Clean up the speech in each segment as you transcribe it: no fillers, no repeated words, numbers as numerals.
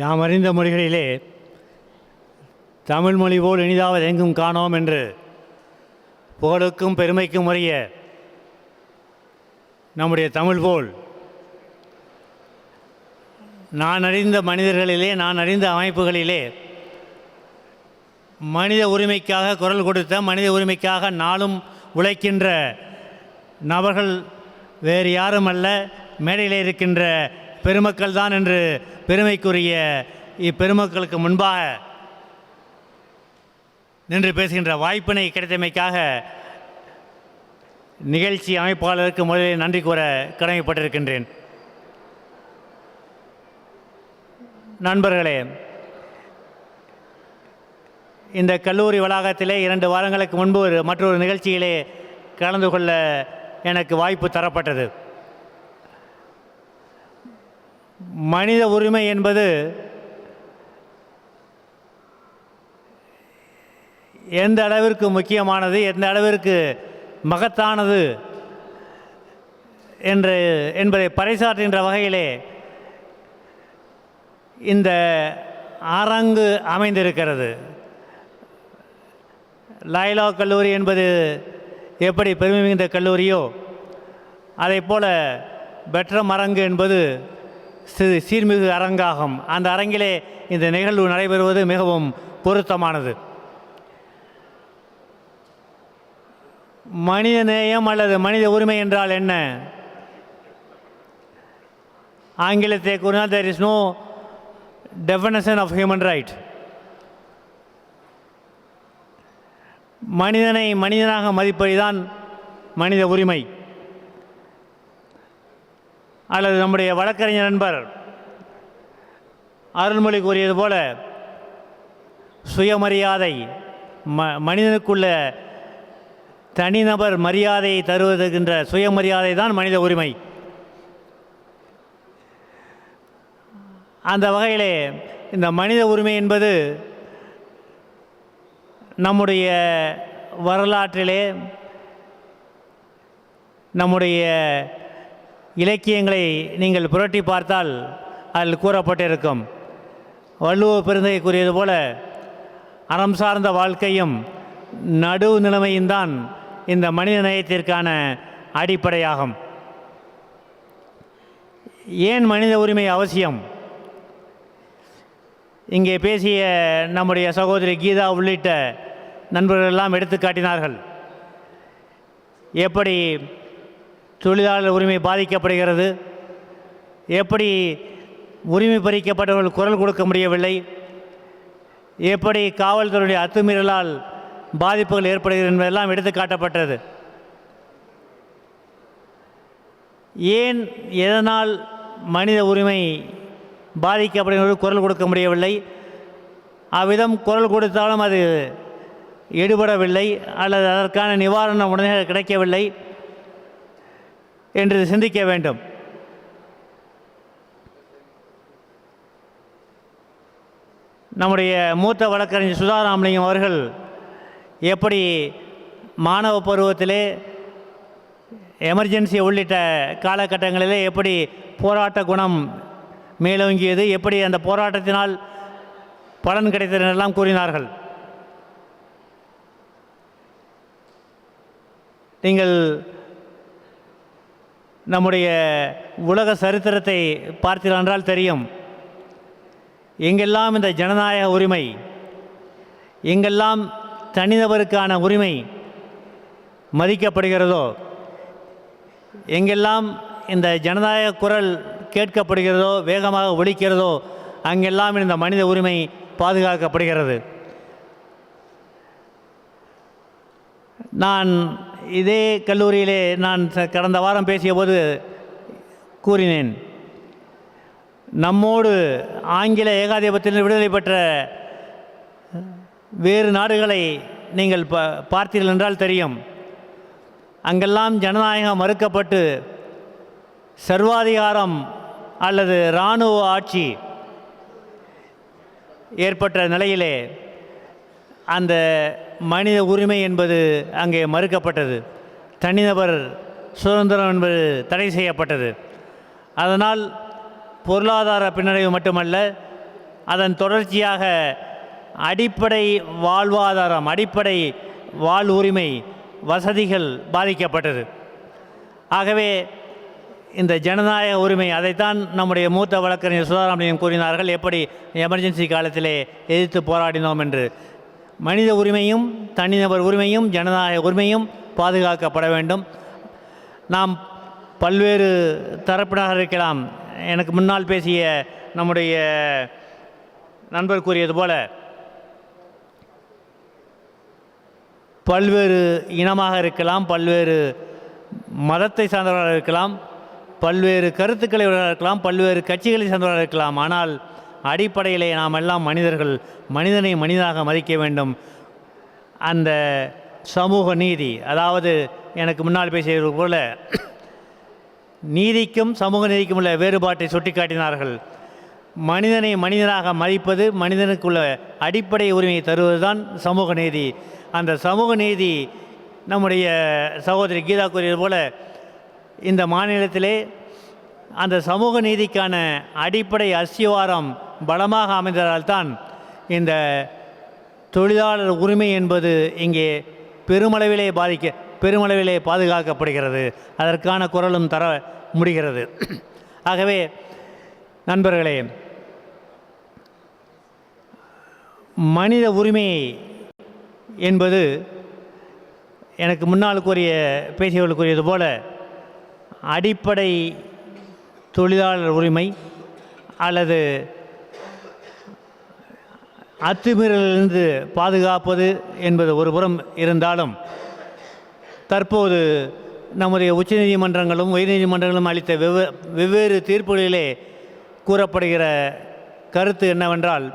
யாம் அறிந்த மொழிகளிலே தமிழ் மொழி போல் இனிதாவது எங்கும் காணோம் என்று புகழுக்கும் பெருமைக்கும் உரிய நம்முடைய தமிழ் போல் நான் அறிந்த மனிதர்களிலே, நான் அறிந்த அமைப்புகளிலே மனித உரிமைக்காக குரல் கொடுத்த, மனித உரிமைக்காக நாளும் உழைக்கின்ற நபர்கள் வேறு யாரும் அல்ல, மேடையில் இருக்கின்ற பெருமக்கள் தான் என்று பெருமைக்குரிய இப்பெருமக்களுக்கு முன்பாக நின்று பேசுகின்ற வாய்ப்பினை கிடைத்தமைக்காக நிகழ்ச்சி அமைப்பாளருக்கு முதலில் நன்றி கூற கடமைப்பட்டிருக்கின்றேன். நண்பர்களே, இந்த கல்லூரி வளாகத்திலே 2 வாரங்களுக்கு முன்பு மற்றொரு நிகழ்ச்சியிலே கலந்து கொள்ள எனக்கு வாய்ப்பு தரப்பட்டது. மனித உரிமை என்பது எந்த அளவிற்கு முக்கியமானது, எந்த அளவிற்கு மகத்தானது என்பதை பறைசாற்றுகின்ற வகையிலே இந்த அரங்கு அமைந்திருக்கிறது. லைலா கல்லூரி என்பது எப்படி பெருமை மிகுந்த கல்லூரியோ, அதை போல பெட்ரம் அரங்கு என்பது சீர்மிகு அரங்காகும். அந்த அரங்கிலே இந்த நிகழ்வு நடைபெறுவது மிகவும் பொருத்தமானது. மனித நேயம் அல்லது மனித உரிமை என்றால் என்ன? ஆங்கிலத்தை கூறினால் there is no definition of human right. மனிதனை மனிதனாக மதிப்பதுதான் மனித உரிமை. அல்லது நம்முடைய வழக்கறிஞர் நண்பர் அருள்மொழி கூறியது போல சுயமரியாதை, மனிதனுக்குள்ள தனிநபர் மரியாதையை தருவதுகின்ற சுயமரியாதை தான் மனித உரிமை. அந்த வகையிலே இந்த மனித உரிமை என்பது நம்முடைய வரலாற்றிலே, நம்முடைய இலக்கியங்களை நீங்கள் புரட்டி பார்த்தால் அதில் கூறப்பட்டிருக்கும். வள்ளுவ பெருந்தகை கூறியது போல அறம் சார்ந்த வாழ்க்கையும் நடு நிலைமையும் தான் இந்த மனித நேயத்திற்கான அடிப்படையாகும். ஏன் மனித உரிமை அவசியம்? இங்கே பேசிய நம்முடைய சகோதரி கீதா உள்ளிட்ட நண்பர்கள் எல்லாம் எடுத்து காட்டினார்கள். எப்படி தொழிலாளர் உரிமை பாதிக்கப்படுகிறது, எப்படி உரிமை பறிக்கப்பட்டவர்கள் குரல் கொடுக்க முடியவில்லை, எப்படி காவல்துறையுடைய அத்துமீறலால் பாதிப்புகள் ஏற்படுகிறது என்பதெல்லாம் எடுத்து காட்டப்பட்டது. ஏன், எதனால் மனித உரிமை பாதிக்கப்படுகிறது, குரல் கொடுக்க முடியவில்லை, அவ்விதம் குரல் கொடுத்தாலும் அது எடுபடவில்லை அல்லது அதற்கான நிவாரணம் உடனே கிடைக்கவில்லை என்று சிந்திக்க வேண்டும். நம்முடைய மூத்த வழக்கறிஞர் சுதா ராமலிங்கம் அவர்கள் எப்படி மாணவ பருவத்திலே எமர்ஜென்சி உள்ளிட்ட காலகட்டங்களிலே எப்படி போராட்ட குணம் மேலோங்கியது, எப்படி அந்த போராட்டத்தினால் பலன் கிடைத்ததெல்லாம் கூறினார்கள். நீங்கள் நம்முடைய உலக சரித்திரத்தை பார்த்தீர்கள் என்றால் தெரியும். எங்கெல்லாம் இந்த ஜனநாயக உரிமை, எங்கெல்லாம் தனிநபருக்கான உரிமை மதிக்கப்படுகிறதோ, எங்கெல்லாம் இந்த ஜனநாயக குரல் கேட்கப்படுகிறதோ, வேகமாக ஒலிக்கிறதோ, அங்கெல்லாம் இந்த மனித உரிமை பாதுகாக்கப்படுகிறது. நான் இதே கல்லூரியிலே நான் கடந்த வாரம் பேசிய போது கூறினேன், நம்மோடு ஆங்கில ஏகாதிபத்தியத்தில் விடுதலை பெற்ற வேறு நாடுகளை நீங்கள் பார்த்தீர்கள் என்றால் தெரியும். அங்கெல்லாம் ஜனநாயகம் மறுக்கப்பட்டு சர்வாதிகாரம் அல்லது இராணுவ ஆட்சி ஏற்பட்ட நிலையிலே அந்த மனித உரிமை என்பது அங்கே மறுக்கப்பட்டது. தனிநபர் சுதந்திரம் என்பது தடை செய்யப்பட்டது. அதனால் பொருளாதார பின்னடைவு மட்டுமல்ல, அதன் தொடர்ச்சியாக அடிப்படை வாழ்வாதாரம், அடிப்படை வாழ்வுரிமை வசதிகள் பாதிக்கப்பட்டது. ஆகவே இந்த ஜனநாயக உரிமை, அதைத்தான் நம்முடைய மூத்த வழக்கறிஞர் சுதாராமலிங்கம் கூறினார்கள், எப்படி எமர்ஜென்சி காலத்திலே எதிர்த்து போராடினோம் என்று. மனித உரிமையும் தனிநபர் உரிமையும் ஜனநாயக உரிமையும் பாதுகாக்கப்பட வேண்டும். நாம் பல்வேறு தரப்பினராக இருக்கலாம். எனக்கு முன்னால் பேசிய நம்முடைய நண்பர் கூறியது போல பல்வேறு இனமாக இருக்கலாம், பல்வேறு மதத்தை சார்ந்தவர்களாக இருக்கலாம், பல்வேறு கருத்துக்களை இருக்கலாம், பல்வேறு கட்சிகளை சார்ந்தவர்களாக இருக்கலாம். ஆனால் அடிப்படையிலே நாம் எல்லாம் மனிதர்கள், மனிதனை மனிதனாக மதிக்க வேண்டும். அந்த சமூக நீதி, அதாவது எனக்கு முன்னால் பேசியது போல நீதிக்கும் சமூக நீதிக்கும் உள்ள வேறுபாட்டை சுட்டிக்காட்டினார்கள். மனிதனை மனிதனாக மதிப்பது, மனிதனுக்குள்ள அடிப்படை உரிமையை தருவதுதான் சமூக நீதி. அந்த சமூக நீதி நம்முடைய சகோதரி கீதா கூறியது போல இந்த மாநிலத்திலே அந்த சமூக நீதிக்கான அடிப்படை அஸ்திவாரம் பலமாக அமைந்ததால்தான் இந்த தொழிலாளர் உரிமை என்பது இங்கே பெருமளவிலே பாதுகாக்கப்படுகிறது. அதற்கான குரலும் தர முடிகிறது. ஆகவே நண்பர்களே, மனித உரிமை என்பது எனக்கு முன்னால் பேசியவர்கள் கூறியது போல அடிப்படை தொழிலாளர் உரிமை அல்லது அத்துமீறலிலிருந்து பாதுகாப்பது என்பது ஒரு புறம் இருந்தாலும், தற்போது நம்முடைய உச்சநீதிமன்றங்களும் உயர்நீதிமன்றங்களும் அளித்த வெவ்வேறு தீர்ப்புகளிலே கூறப்படுகிற கருத்து என்னவென்றால்,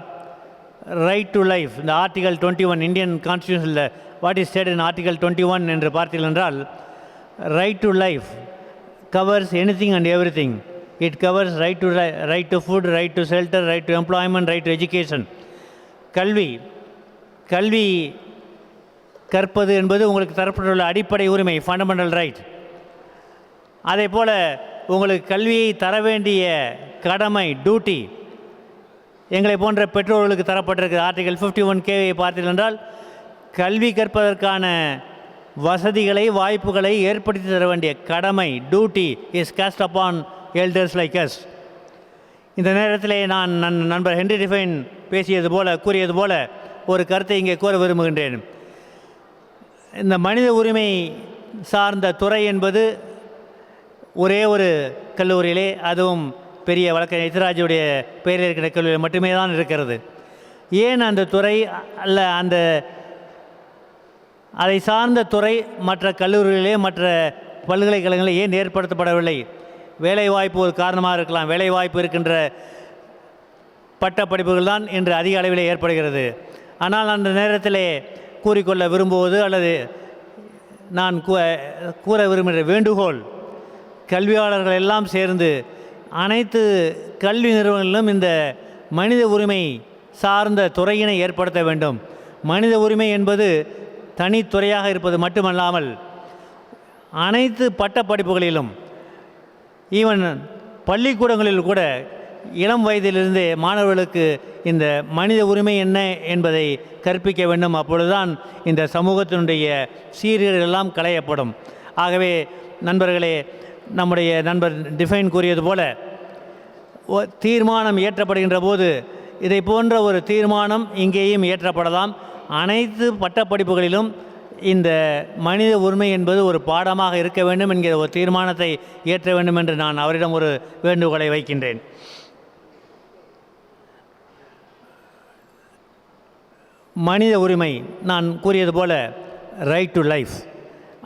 ரைட் டு லைஃப், இந்த ஆர்டிகல் 21 இந்தியன் கான்ஸ்டியூஷனில் what is state in article 21 என்று பார்த்தீர்கள் என்றால், right to life covers anything and everything. It covers right to food, right to shelter, right to employment, right to education. கல்வி கற்பது என்பது உங்களுக்கு தரப்பட்டுள்ள அடிப்படை உரிமை, ஃபண்டமெண்டல் ரைட். அதே போல் உங்களுக்கு கல்வியை தர வேண்டிய கடமை, டியூட்டி, எங்களை போன்ற பெற்றோர்களுக்கு தரப்பட்டிருக்கு. ஆர்டிகல் 51K பார்த்தீர்கள் என்றால், கல்வி கற்பதற்கான வசதிகளை, வாய்ப்புகளை ஏற்படுத்தி தர வேண்டிய கடமை, duty is cast upon elders like us. இந்த நேரத்திலே நான் நண்பர் ஹென்றி டிஃபைன் கூறியது போல ஒரு கருத்தை இங்கே கூற விரும்புகின்றேன். இந்த மனித உரிமை சார்ந்த துறை என்பது ஒரே ஒரு கல்லூரியிலே, அதுவும் பெரிய வழக்கறிஞர் எத்திராஜுடைய பெயரில் இருக்கிற கல்லூரியில் மட்டுமே தான் இருக்கிறது. ஏன் அந்த துறை அல்ல அதை சார்ந்த துறை மற்ற கல்லூரிகளிலே, மற்ற பல்கலைக்கழகங்களில் ஏன் ஏற்படுத்தப்படவில்லை? வேலைவாய்ப்பு ஒரு காரணமாக இருக்கலாம். வேலைவாய்ப்பு இருக்கின்ற பட்டப்படிப்புகள் தான் இன்று அதிக அளவிலே ஏற்படுகிறது. ஆனால் அந்த நேரத்திலே கூறிக்கொள்ள விரும்புவது அல்லது நான் கூற விரும்புகிற வேண்டுகோள், கல்வியாளர்கள் எல்லாம் சேர்ந்து அனைத்து கல்வி நிறுவனங்களிலும் இந்த மனித உரிமை சார்ந்த துறையினை ஏற்படுத்த வேண்டும். மனித உரிமை என்பது தனித்துறையாக இருப்பது மட்டுமல்லாமல் அனைத்து பட்டப்படிப்புகளிலும், ஈவன் பள்ளிக்கூடங்களில் கூட இளம் வயதிலிருந்தே மாணவர்களுக்கு இந்த மனித உரிமை என்ன என்பதை கற்பிக்க வேண்டும். அப்பொழுதுதான் இந்த சமூகத்தினுடைய சீர்கேடுகள் எல்லாம் களையப்படும். ஆகவே நண்பர்களே, நம்முடைய நண்பர் டிஃபைன் கூறியது போல தீர்மானம் இயற்றப்படுகின்ற போது இதை போன்ற ஒரு தீர்மானம் இங்கேயும் இயற்றப்படலாம். அனைத்து பட்டப்படிப்புகளிலும் இந்த மனித உரிமை என்பது ஒரு பாடமாக இருக்க வேண்டும் என்கிற ஒரு தீர்மானத்தை இயற்ற வேண்டும் என்று நான் அவரிடம் ஒரு வேண்டுகோளை வைக்கின்றேன். மனித உரிமை, நான் கூறியது போல ரைட் டு லைஃப்.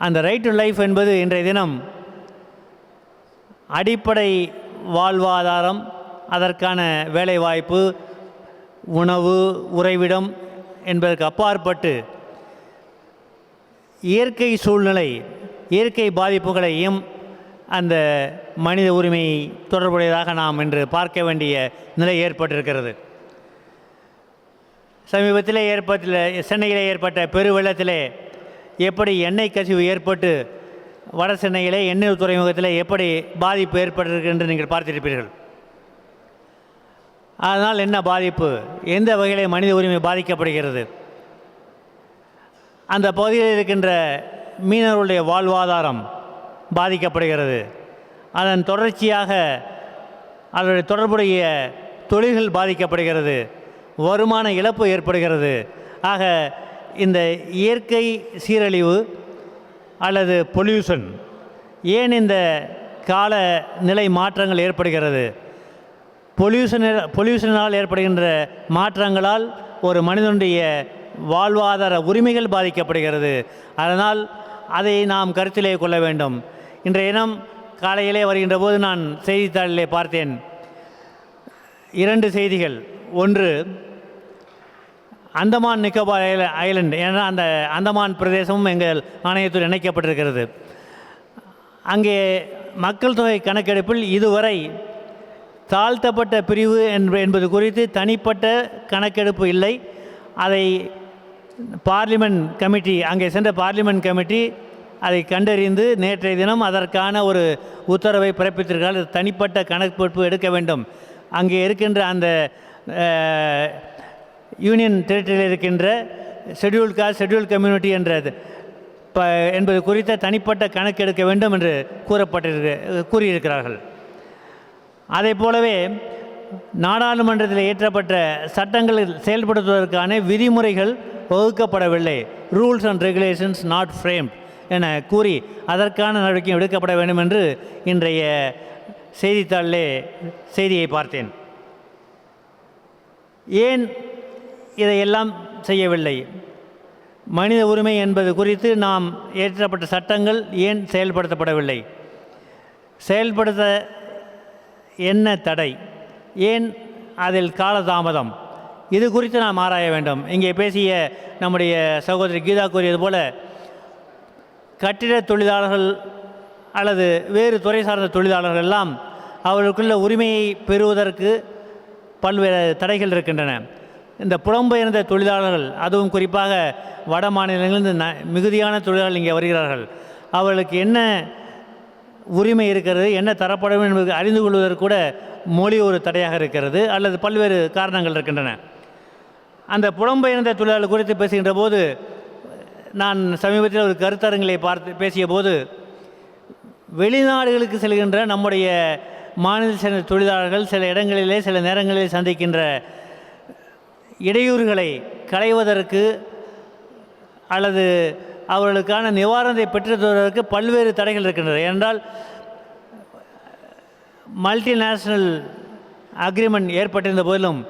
அந்த ரைட் டு லைஃப் என்பது இன்றைய தினம் அடிப்படை வாழ்வாதாரம், அதற்கான வேலைவாய்ப்பு, உணவு, உறைவிடம் என்பதற்கு அப்பாற்பட்டு இயற்கை சூழ்நிலை, இயற்கை பாதிப்புகளையும் அந்த மனித உரிமை தொடர்புடையதாக நாம் இன்று பார்க்க வேண்டிய நிலை ஏற்பட்டிருக்கிறது. சமீபத்திலே சென்னையிலே ஏற்பட்ட பெருவெள்ளத்திலே எப்படி எண்ணெய் கசிவு ஏற்பட்டு வட சென்னையிலே எண்ணெய் துறைமுகத்தில் எப்படி பாதிப்பு ஏற்பட்டிருக்கு என்று நீங்கள் பார்த்திருப்பீர்கள். அதனால் என்ன பாதிப்பு, எந்த வகையிலே மனித உரிமை பாதிக்கப்படுகிறது, அந்த பகுதியில் இருக்கின்ற மீனவர்களுடைய வாழ்வாதாரம் பாதிக்கப்படுகிறது, அதன் தொடர்ச்சியாக அதனுடைய தொடர்புடைய தொழில்கள் பாதிக்கப்படுகிறது, வருமான இழப்பு ஏற்படுகிறது. ஆக இந்த இயற்கை சீரழிவு அல்லது பொல்யூஷன், ஏன் இந்த கால நிலை மாற்றங்கள் ஏற்படுகிறது, பொல்யூஷனால் ஏற்படுகின்ற மாற்றங்களால் ஒரு மனிதனுடைய வாழ்வாதார உரிமைகள் பாதிக்கப்படுகிறது. அதனால் அதை நாம் கருத்திலே கொள்ள வேண்டும். இன்றைய தினம் காலையிலே வருகின்ற போது நான் செய்தித்தாளிலே பார்த்தேன் 2 செய்திகள். ஒன்று, அந்தமான் நிக்கோபார் ஐலண்ட், ஏன்னா அந்த அந்தமான் பிரதேசமும் எங்கள் ஆணையத்துடன் இணைக்கப்பட்டிருக்கிறது. அங்கே மக்கள் தொகை கணக்கெடுப்பில் இதுவரை தாழ்த்தப்பட்ட பிரிவு என்பது குறித்து தனிப்பட்ட கணக்கெடுப்பு இல்லை. அதை பார்லிமெண்ட் கமிட்டி, அங்கே சென்ற பார்லிமெண்ட் கமிட்டி அதை கண்டறிந்து நேற்றைய தினம் அதற்கான ஒரு உத்தரவை பிறப்பித்திருக்கிறார்கள். தனிப்பட்ட கணக்கெடுப்பு எடுக்க வேண்டும். அங்கே இருக்கின்ற அந்த யூனியன் டெரிட்டரியில் இருக்கின்ற ஷெட்யூல்ட் காஸ்ட் ஷெட்யூல்ட் கம்யூனிட்டி என்பது குறித்த தனிப்பட்ட கணக்கெடுக்க வேண்டும் என்று கூறியிருக்கிறார்கள். அதே போலவே நாடாளுமன்றத்தில் இயற்றப்பட்ட சட்டங்களை செயல்படுத்துவதற்கான விதிமுறைகள் வகுக்கப்படவில்லை, rules and regulations not framed என கூறி அதற்கான நடவடிக்கை எடுக்கப்பட வேண்டும் என்று இன்றைய செய்தித்தாளிலே செய்தியை பார்த்தேன். ஏன் இதையெல்லாம் செய்யவில்லை? மனித உரிமை என்பது குறித்து நாம் இயற்றப்பட்ட சட்டங்கள் ஏன் செயல்படுத்தப்படவில்லை? செயல்படுத்த என்ன தடை? ஏன் அதில் காலதாமதம்? இது குறித்து நாம் ஆராய வேண்டும். இங்கே பேசிய நம்முடைய சகோதரி கீதா கூறியது போல, கட்டிட தொழிலாளர்கள் அல்லது வேறு துறை சார்ந்த தொழிலாளர்கள் எல்லாம் அவர்களுக்குள்ள உரிமையை பெறுவதற்கு பல்வேறு தடைகள் இருக்கின்றன. இந்த புலம்பெயர்ந்த தொழிலாளர்கள், அதுவும் குறிப்பாக வட மாநிலங்களிலிருந்து மிகுதியான தொழிலாளர்கள் இங்கே வருகிறார்கள். அவர்களுக்கு என்ன உரிமை இருக்கிறது, என்ன தரப்படும் என்பது அறிந்து கொள்வதற்கு கூட மொழி ஒரு தடையாக இருக்கிறது, அல்லது பல்வேறு காரணங்கள் இருக்கின்றன. அந்த புலம்பெயர்ந்த தொழிலாளர்கள் குறித்து பேசுகின்ற போது, நான் சமீபத்தில் ஒரு கருத்தரங்களை பேசிய போது, வெளிநாடுகளுக்கு செல்கின்ற நம்முடைய மாநில சேர்ந்த தொழிலாளர்கள் சில இடங்களிலே சில நேரங்களில் சந்திக்கின்ற இடையூறுகளை களைவதற்கு அல்லது அவர்களுக்கான நிவாரணத்தை பெற்று தருவதற்கு பல்வேறு தடைகள் இருக்கின்றன. ஏனென்றால் மல்டிநேஷ்னல் அக்ரிமெண்ட் ஏற்பட்டிருந்த போதிலும்,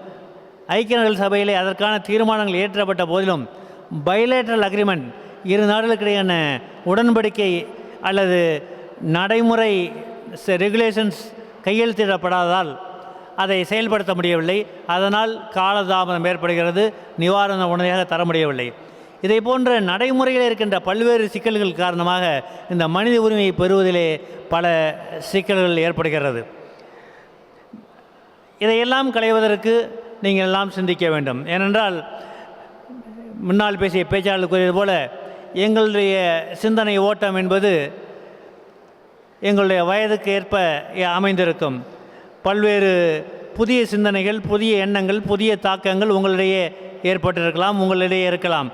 ஐக்கிய நாடுகள் சபையிலே அதற்கான தீர்மானங்கள் இயற்றப்பட்ட போதிலும், பைலேட்ரல் அக்ரிமெண்ட், இரு நாடுகளுக்கிடையான உடன்படிக்கை அல்லது நடைமுறை ரெகுலேஷன்ஸ் கையெழுத்திடப்படாததால் அதை செயல்படுத்த முடியவில்லை. அதனால் காலதாமதம் ஏற்படுகிறது, நிவாரணம் உடனடியாக தர முடியவில்லை. இதை போன்ற நடைமுறையில் இருக்கின்ற பல்வேறு சிக்கல்கள் காரணமாக இந்த மனித உரிமையை பெறுவதிலே பல சிக்கல்கள் ஏற்படுகிறது. இதையெல்லாம் களைவதற்கு நீங்கள் எல்லாம் சிந்திக்க வேண்டும். ஏனென்றால் முன்னால் பேசிய பேச்சாளர் கூறியது போல, எங்களுடைய சிந்தனை ஓட்டம் என்பது எங்களுடைய வயதுக்கு ஏற்ப அமைந்திருக்கும். பல்வேறு புதிய சிந்தனைகள், புதிய எண்ணங்கள், புதிய தாக்கங்கள் உங்களிடையே ஏற்பட்டிருக்கலாம், உங்களிடையே இருக்கலாம்.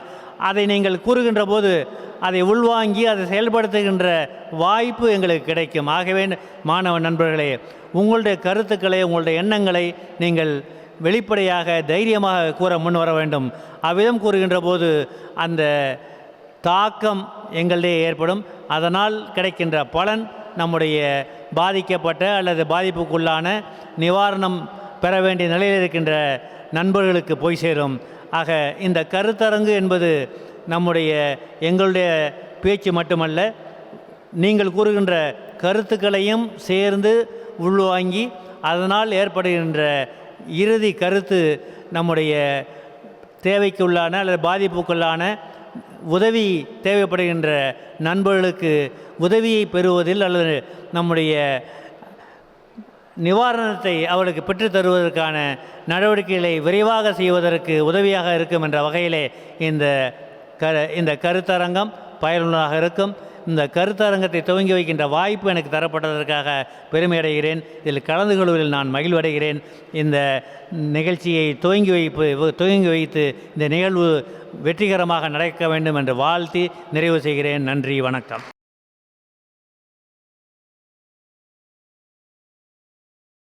அதை நீங்கள் கூறுகின்ற போது அதை உள்வாங்கி அதை செயல்படுத்துகின்ற வாய்ப்பு எங்களுக்கு கிடைக்கும். ஆகவே மாணவ நண்பர்களே, உங்களுடைய கருத்துக்களை, உங்களுடைய எண்ணங்களை நீங்கள் வெளிப்படையாக தைரியமாக கூற முன் வர வேண்டும். அவ்விதம் கூறுகின்ற போது அந்த தாக்கம் எங்களிடையே ஏற்படும். அதனால் கிடைக்கின்ற பலன் நம்முடைய பாதிக்கப்பட்ட அல்லது பாதிப்புக்குள்ளான நிவாரணம் பெற வேண்டிய நிலையில் இருக்கின்ற நண்பர்களுக்கு போய் சேரும். ஆக இந்த கருத்தரங்கு என்பது எங்களுடைய பேச்சு மட்டுமல்ல, நீங்கள் கூறுகின்ற கருத்துக்களையும் சேர்ந்து உள்வாங்கி அதனால் ஏற்படுகின்ற இறுதி கருத்து நம்முடைய தேவைக்குள்ளான அல்லது பாதிப்புக்குள்ளான உதவி தேவைப்படுகின்ற நண்பர்களுக்கு உதவியை பெறுவதில் அல்லது நம்முடைய நிவாரணத்தை அவர்களுக்கு பெற்றுத் தருவதற்கான நடவடிக்கைகளை விரைவாக செய்வதற்கு உதவியாக இருக்கும் என்ற வகையிலே இந்த கருத்தரங்கம் பயனுள்ளதாக இருக்கும். இந்த கருத்தரங்கத்தை துவங்கி வைக்கின்ற வாய்ப்பு எனக்கு தரப்பட்டதற்காக பெருமை அடைகிறேன். இதில் கலந்து கொள்வதில் நான் மகிழ்வடைகிறேன். இந்த நிகழ்ச்சியை துவங்கி வைத்து இந்த நிகழ்வு வெற்றிகரமாக நடக்க வேண்டும் என்று வாழ்த்தி நிறைவு செய்கிறேன். நன்றி, வணக்கம்.